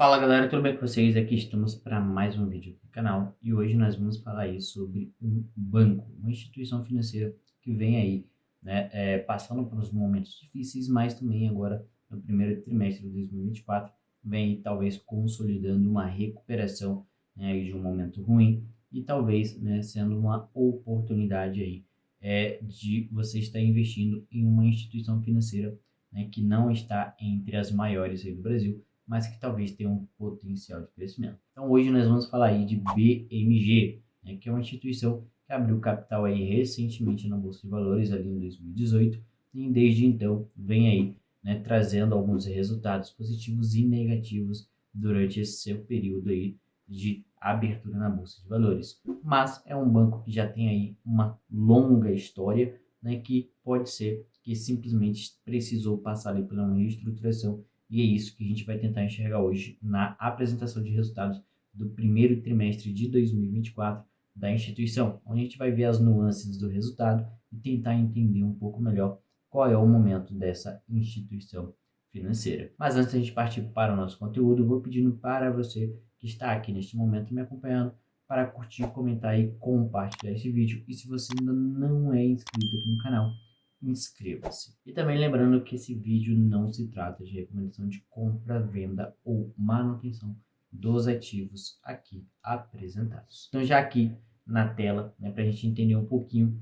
Fala galera, tudo bem com vocês? Aqui estamos para mais um vídeo do canal e hoje nós vamos falar aí sobre um banco, uma instituição financeira que vem aí, né, passando por uns momentos difíceis, mas também agora no primeiro trimestre de 2024 vem aí, talvez consolidando uma recuperação, né, aí de um momento ruim e talvez, né, sendo uma oportunidade aí de você estar investindo em uma instituição financeira, né, que não está entre as maiores aí do Brasil, mas que talvez tenha um potencial de crescimento. Então hoje nós vamos falar aí de BMG, né, que é uma instituição que abriu capital aí recentemente na Bolsa de Valores ali em 2018 e desde então vem aí, né, trazendo alguns resultados positivos e negativos durante esse seu período aí de abertura na Bolsa de Valores. Mas é um banco que já tem aí uma longa história, né, que pode ser que simplesmente precisou passar ali por uma reestruturação e é isso que a gente vai tentar enxergar hoje na apresentação de resultados do primeiro trimestre de 2024 da instituição, onde a gente vai ver as nuances do resultado e tentar entender um pouco melhor qual é o momento dessa instituição financeira. Mas antes de a gente partir para o nosso conteúdo, eu vou pedindo para você que está aqui neste momento me acompanhando para curtir, comentar e compartilhar esse vídeo. E se você ainda não é inscrito aqui no canal, inscreva-se. E também lembrando que esse vídeo não se trata de recomendação de compra, venda ou manutenção dos ativos aqui apresentados. Então já aqui na tela, né, para a gente entender um pouquinho,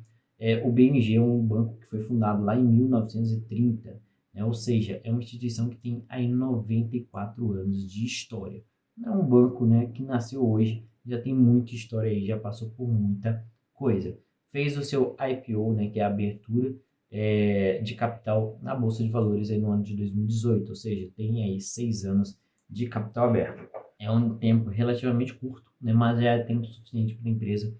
o BMG é um banco que foi fundado lá em 1930, né, ou seja, é uma instituição que tem aí 94 anos de história. Não é um banco, né, que nasceu hoje, já tem muita história aí, já passou por muita coisa. Fez o seu IPO, né, que é a abertura de capital na Bolsa de Valores aí no ano de 2018, ou seja, tem aí 6 anos de capital aberto. É um tempo relativamente curto, né, mas já é tempo suficiente para a empresa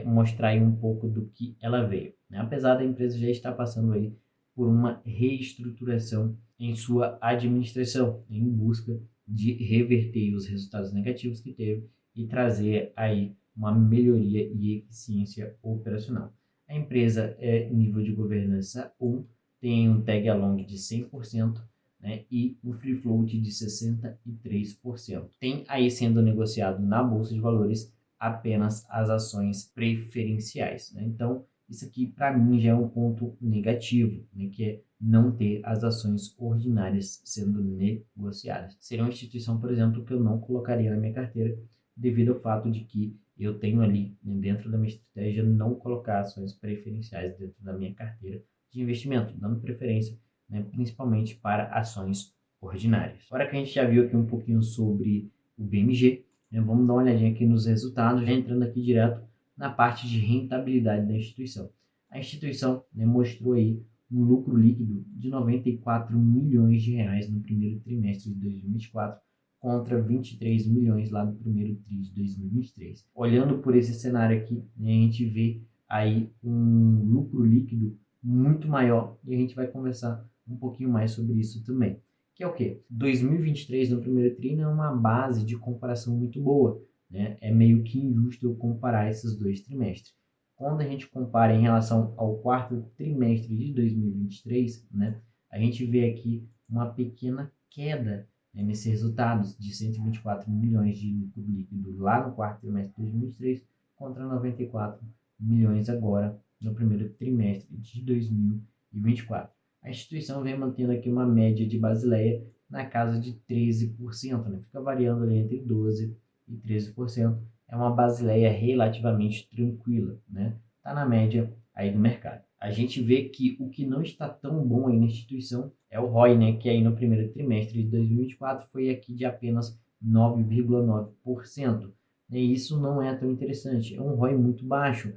mostrar aí um pouco do que ela veio, né? Apesar da empresa já estar passando aí por uma reestruturação em sua administração, em busca de reverter os resultados negativos que teve e trazer aí uma melhoria e eficiência operacional. A empresa é nível de governança 1, tem um tag along de 100%, né, e um free float de 63%. Tem aí sendo negociado na Bolsa de Valores apenas as ações preferenciais, né? Então, isso aqui para mim já é um ponto negativo, né, que é não ter as ações ordinárias sendo negociadas. Seria uma instituição, por exemplo, que eu não colocaria na minha carteira devido ao fato de que eu tenho ali, né, dentro da minha estratégia, não colocar ações preferenciais dentro da minha carteira de investimento, dando preferência, né, principalmente para ações ordinárias. Agora que a gente já viu aqui um pouquinho sobre o BMG, né, vamos dar uma olhadinha aqui nos resultados, já entrando aqui direto na parte de rentabilidade da instituição. A instituição, né, mostrou aí um lucro líquido de 94 milhões de reais no primeiro trimestre de 2024, contra 23 milhões lá no primeiro TRI de 2023. Olhando por esse cenário aqui, né, a gente vê aí um lucro líquido muito maior e a gente vai conversar um pouquinho mais sobre isso também. Que é o quê? 2023 no primeiro TRI não é uma base de comparação muito boa, né? É meio que injusto eu comparar esses dois trimestres. Quando a gente compara em relação ao quarto trimestre de 2023, né, a gente vê aqui uma pequena queda, né, nesses resultados de 124 milhões de lucro líquido lá no quarto trimestre de 2023 contra 94 milhões agora no primeiro trimestre de 2024. A instituição vem mantendo aqui uma média de Basileia na casa de 13%, né? Fica variando ali entre 12% e 13%. É uma Basileia relativamente tranquila, né? Está na média aí do mercado. A gente vê que o que não está tão bom aí na instituição é o ROI, né? Que aí no primeiro trimestre de 2024 foi aqui de apenas 9,9%. E isso não é tão interessante, é um ROI muito baixo.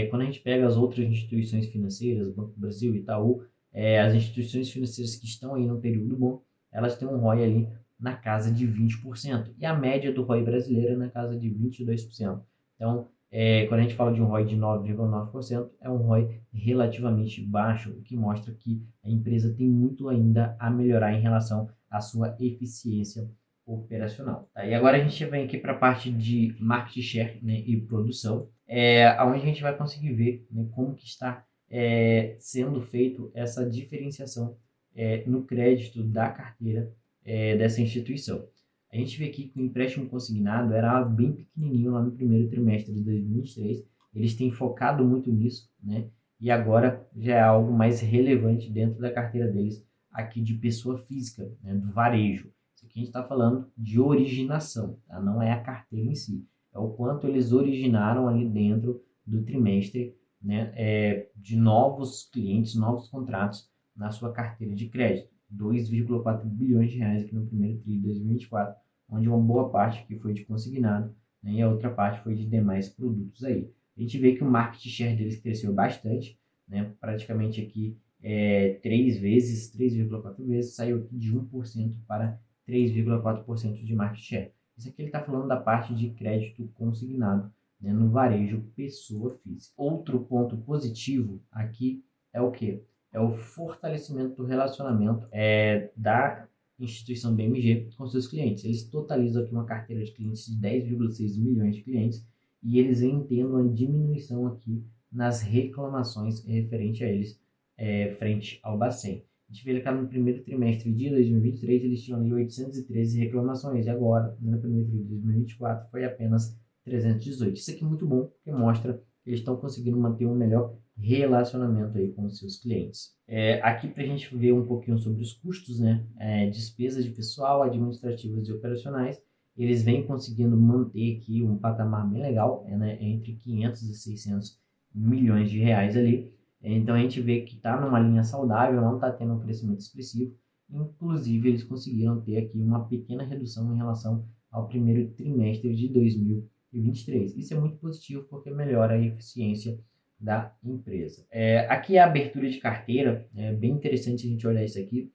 Quando a gente pega as outras instituições financeiras, Banco do Brasil, Itaú, as instituições financeiras que estão aí no período bom, elas têm um ROI ali na casa de 20%. E a média do ROI brasileiro é na casa de 22%. Então, quando a gente fala de um ROI de 9,9%, é um ROI relativamente baixo, o que mostra que a empresa tem muito ainda a melhorar em relação à sua eficiência operacional. Tá? E agora a gente vem aqui para a parte de market share, né, e produção, onde a gente vai conseguir ver, né, como que está sendo feito essa diferenciação no crédito da carteira dessa instituição. A gente vê aqui que o empréstimo consignado era algo bem pequenininho lá no primeiro trimestre de 2023. Eles têm focado muito nisso, né? E agora já é algo mais relevante dentro da carteira deles aqui de pessoa física, né? Do varejo. Isso aqui a gente está falando de originação, tá? Não é a carteira em si. É o quanto eles originaram ali dentro do trimestre, né? De novos clientes, novos contratos na sua carteira de crédito. 2,4 bilhões de reais aqui no primeiro tri de 2024, onde uma boa parte que foi de consignado, né, e a outra parte foi de demais produtos aí. A gente vê que o market share deles cresceu bastante, né, praticamente aqui 3 vezes, 3,4 vezes, saiu aqui de 1% para 3,4% de market share. Isso aqui ele está falando da parte de crédito consignado, né, no varejo pessoa física. Outro ponto positivo aqui é o que? É o fortalecimento do relacionamento da instituição BMG com seus clientes. Eles totalizam aqui uma carteira de clientes de 10,6 milhões de clientes e eles vêm tendo uma diminuição aqui nas reclamações referente a eles frente ao Bacen. A gente vê que no primeiro trimestre de 2023 eles tinham ali 813 reclamações e agora, no primeiro trimestre de 2024, foi apenas 318. Isso aqui é muito bom, porque mostra que eles estão conseguindo manter um melhor relacionamento aí com os seus clientes. Aqui para a gente ver um pouquinho sobre os custos, né? Despesas de pessoal, administrativas e operacionais, eles vêm conseguindo manter aqui um patamar bem legal, né? Entre 500 e 600 milhões de reais ali. Então a gente vê que está numa linha saudável, não está tendo um crescimento expressivo. Inclusive eles conseguiram ter aqui uma pequena redução em relação ao primeiro trimestre de 2023. Isso é muito positivo porque melhora a eficiência da empresa. Aqui é a abertura de carteira, é bem interessante a gente olhar isso aqui.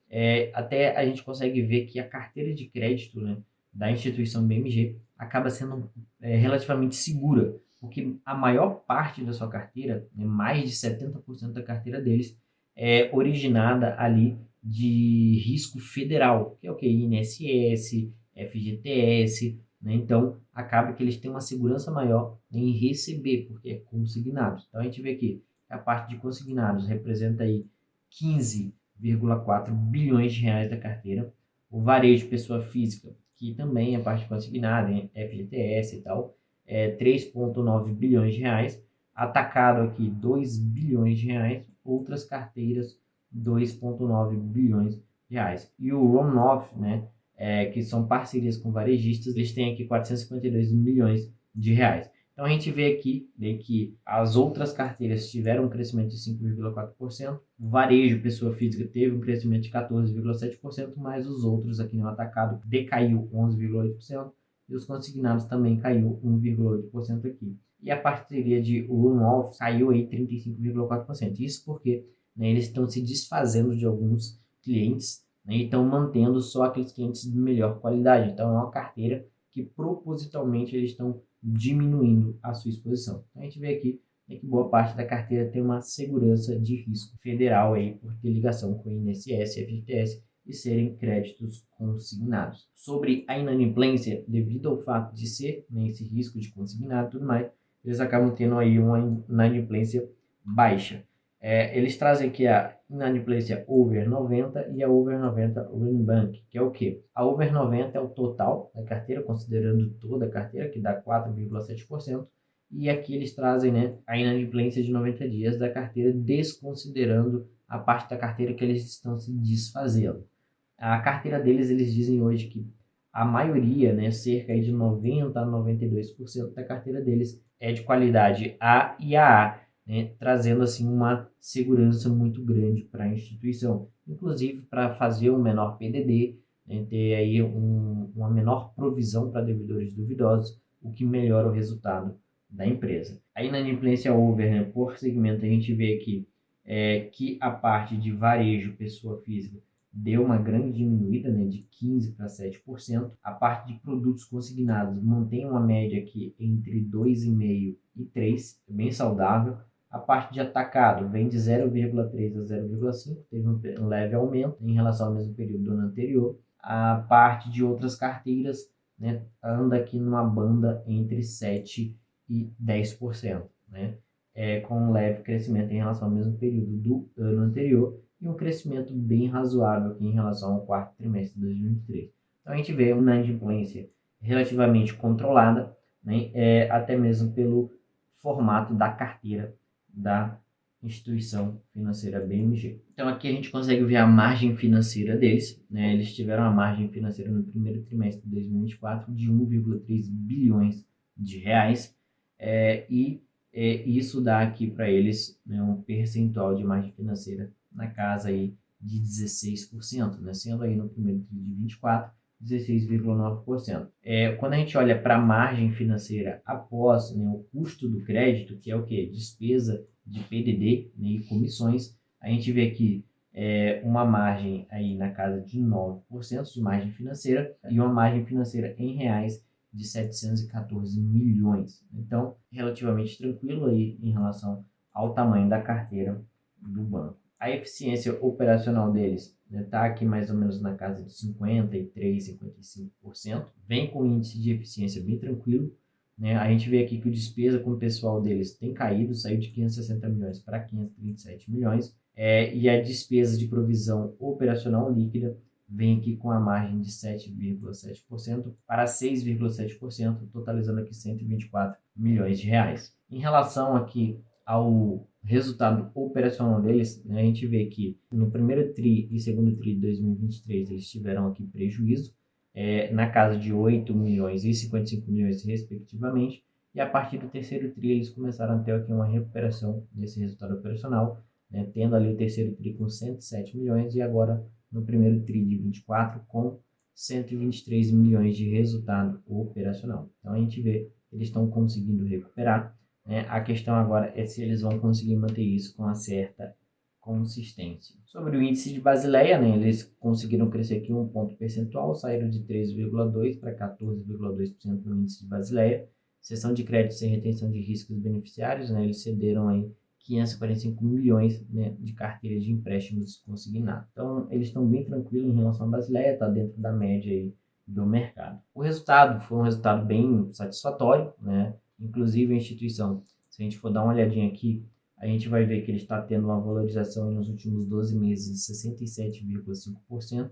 Até a gente consegue ver que a carteira de crédito, né, da instituição BMG acaba sendo relativamente segura, porque a maior parte da sua carteira, né, mais de 70% da carteira deles, é originada ali de risco federal, que é o que? INSS, FGTS, né? Então, acaba que eles têm uma segurança maior em receber, porque é consignado. Então, a gente vê aqui que a parte de consignados representa aí 15,4 bilhões de reais da carteira. O varejo pessoa física, que também é parte consignada, FGTS e tal, 3,9 bilhões de reais. Atacado aqui, 2 bilhões de reais. Outras carteiras, 2,9 bilhões de reais. E o runoff, né? Que são parcerias com varejistas, eles têm aqui 452 milhões de reais. Então a gente vê aqui, né, que as outras carteiras tiveram um crescimento de 5,4%, o varejo, pessoa física, teve um crescimento de 14,7%, mas os outros aqui no atacado decaiu 11,8% e os consignados também caiu 1,8% aqui. E a parceria de runoff caiu aí 35,4%. Isso porque, né, eles estão se desfazendo de alguns clientes, né, e estão mantendo só aqueles clientes de melhor qualidade. Então, é uma carteira que propositalmente eles estão diminuindo a sua exposição. Então, a gente vê aqui, né, que boa parte da carteira tem uma segurança de risco federal aí por ter ligação com o INSS, FGTS e serem créditos consignados. Sobre a inadimplência, devido ao fato de ser, né, esse risco de consignado e tudo mais, eles acabam tendo aí uma inadimplência baixa. Eles trazem aqui a inadimplência over 90 e a over 90 run bank, que é o quê? A over 90 é o total da carteira, considerando toda a carteira, que dá 4,7%, e aqui eles trazem, né, a inadimplência de 90 dias da carteira, desconsiderando a parte da carteira que eles estão se desfazendo. A carteira deles, eles dizem hoje que a maioria, né, cerca de 90 a 92% da carteira deles é de qualidade A e AA, né, trazendo assim uma segurança muito grande para a instituição, inclusive para fazer um menor PDD, né, ter aí uma menor provisão para devedores duvidosos, o que melhora o resultado da empresa. A inadimplência over, né, por segmento, a gente vê aqui que a parte de varejo, pessoa física, deu uma grande diminuída, né, de 15% para 7%. A parte de produtos consignados mantém uma média aqui entre 2,5% e 3%, bem saudável. A parte de atacado vem de 0,3 a 0,5, teve um leve aumento em relação ao mesmo período do ano anterior. A parte de outras carteiras, né, anda aqui numa banda entre 7% e 10%, né, com um leve crescimento em relação ao mesmo período do ano anterior e um crescimento bem razoável aqui em relação ao quarto trimestre de 2023. Então Então a gente vê uma inadimplência relativamente controlada, né, até mesmo pelo formato da carteira da instituição financeira BMG. Então aqui a gente consegue ver a margem financeira deles, né? Eles tiveram a margem financeira no primeiro trimestre de 2024 de 1,3 bilhões de reais, isso dá aqui para eles, né, um percentual de margem financeira na casa aí de 16%, né? Sendo aí no primeiro trimestre de 24, 16,9%. Quando a gente olha para a margem financeira após, né, o custo do crédito, que é o que? Despesa de PDD, né, e comissões, a gente vê aqui uma margem aí na casa de 9% de margem financeira e uma margem financeira em reais de 714 milhões. Então, relativamente tranquilo aí em relação ao tamanho da carteira do banco. A eficiência operacional deles está aqui mais ou menos na casa de 53, 55%. Vem com índice de eficiência bem tranquilo. Né? A gente vê aqui que o despesa com o pessoal deles tem caído, saiu de 560 milhões para 537 milhões. E a despesa de provisão operacional líquida vem aqui com a margem de 7,7% para 6,7%, totalizando aqui 124 milhões de reais. Em relação aqui ao resultado operacional deles, né, a gente vê que no primeiro TRI e segundo TRI de 2023 eles tiveram aqui prejuízo na casa de 8 milhões e 55 milhões respectivamente, e a partir do terceiro TRI eles começaram a ter aqui uma recuperação desse resultado operacional, né, tendo ali o terceiro TRI com 107 milhões e agora no primeiro TRI de 24 com 123 milhões de resultado operacional. Então a gente vê que eles estão conseguindo recuperar, né? A questão agora é se eles vão conseguir manter isso com uma certa consistência. Sobre o índice de Basileia, né, eles conseguiram crescer aqui um ponto percentual, saíram de 13,2% para 14,2% no índice de Basileia. Seção de crédito sem retenção de riscos beneficiários, né, eles cederam aí 545 milhões, né, de carteiras de empréstimos consignados. Então, eles estão bem tranquilos em relação à Basileia, está dentro da média aí do mercado. O resultado foi um resultado bem satisfatório, né? Inclusive a instituição, se a gente for dar uma olhadinha aqui, a gente vai ver que ele está tendo uma valorização nos últimos 12 meses de 67,5%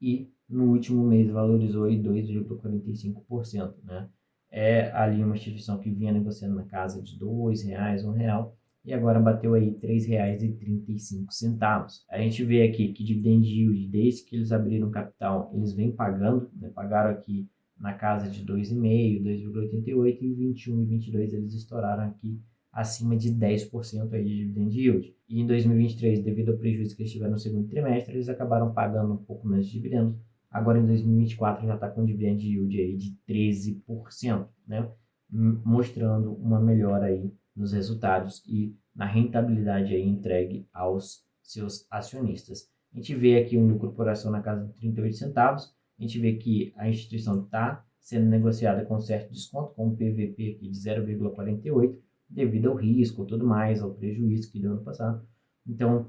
e no último mês valorizou aí 2,45%, né? É ali uma instituição que vinha negociando na casa de R$ 2, R$ 1, e agora bateu aí R$ 3,35. A gente vê aqui que dividend yield, desde que eles abriram capital, eles vêm pagando, né? Pagaram aqui na casa de 2,5, 2,88 e 21 e 22 eles estouraram aqui acima de 10% aí de dividend yield. E em 2023, devido ao prejuízo que eles tiveram no segundo trimestre, eles acabaram pagando um pouco menos de dividendos. Agora em 2024 já está com dividend yield aí de 13%, né? Mostrando uma melhora aí nos resultados e na rentabilidade aí entregue aos seus acionistas. A gente vê aqui um lucro por ação na casa de 38 centavos. A gente vê que a instituição está sendo negociada com certo desconto, com um PVP aqui de 0,48, devido ao risco, tudo mais, ao prejuízo que deu ano passado. Então,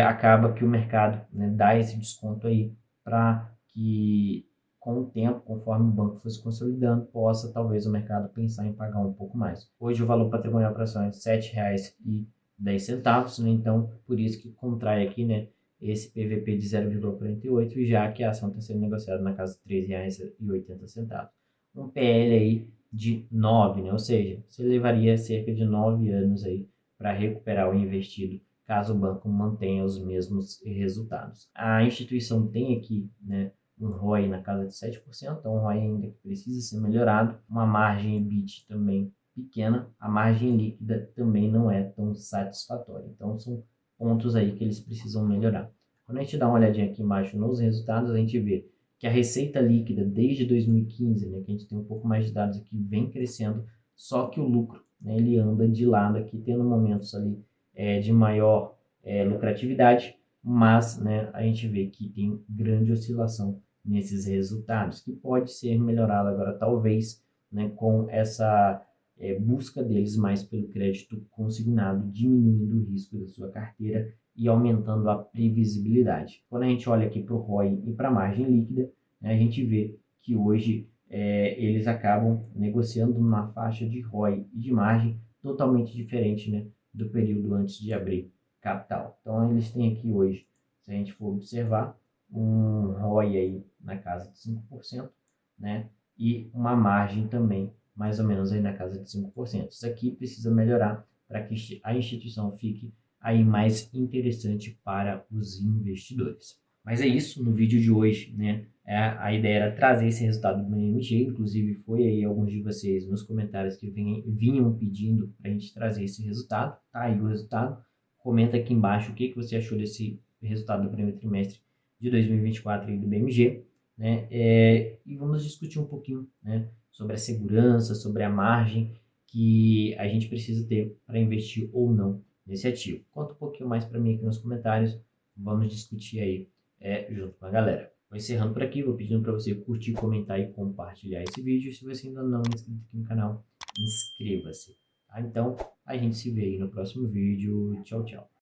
acaba que o mercado, né, dá esse desconto aí para que, com o tempo, conforme o banco for se consolidando, possa talvez o mercado pensar em pagar um pouco mais. Hoje o valor patrimonial para ação é de R$ 7,10, né? Então, por isso que contrai aqui, né, esse PVP de 0,48, já que a ação está sendo negociada na casa de R$ 3,80. Um PL aí de 9, né? Ou seja, você levaria cerca de 9 anos aí para recuperar o investido, caso o banco mantenha os mesmos resultados. A instituição tem aqui, né, um ROI na casa de 7%, então um ROI ainda que precisa ser melhorado, uma margem EBIT também pequena, a margem líquida também não é tão satisfatória. Então são pontos aí que eles precisam melhorar. Quando a gente dá uma olhadinha aqui embaixo nos resultados, a gente vê que a receita líquida desde 2015, né, que a gente tem um pouco mais de dados aqui, vem crescendo, só que o lucro, né, ele anda de lado aqui, tendo momentos ali de maior lucratividade, mas, né, a gente vê que tem grande oscilação nesses resultados, que pode ser melhorado agora, talvez, né, com essa busca deles mais pelo crédito consignado, diminuindo o risco da sua carteira e aumentando a previsibilidade. Quando a gente olha aqui para o ROI e para a margem líquida, né, a gente vê que hoje eles acabam negociando numa faixa de ROI e de margem totalmente diferente, né, do período antes de abrir capital. Então eles têm aqui hoje, se a gente for observar, um ROI aí na casa de 5%, né? E uma margem também mais ou menos aí na casa de 5%. Isso aqui precisa melhorar para que a instituição fique aí mais interessante para os investidores. Mas é isso no vídeo de hoje, né? A ideia era trazer esse resultado do BMG, inclusive foi aí alguns de vocês nos comentários que vinham pedindo para a gente trazer esse resultado. Tá aí o resultado. Comenta aqui embaixo o que você achou desse resultado do primeiro trimestre de 2024 aí do BMG, né? E vamos discutir um pouquinho, né, sobre a segurança, sobre a margem que a gente precisa ter para investir ou não nesse ativo. Conta um pouquinho mais para mim aqui nos comentários. Vamos discutir aí junto com a galera. Vou encerrando por aqui, vou pedindo para você curtir, comentar e compartilhar esse vídeo. Se você ainda não é inscrito aqui no canal, inscreva-se. Tá? Então, a gente se vê aí no próximo vídeo. Tchau, tchau.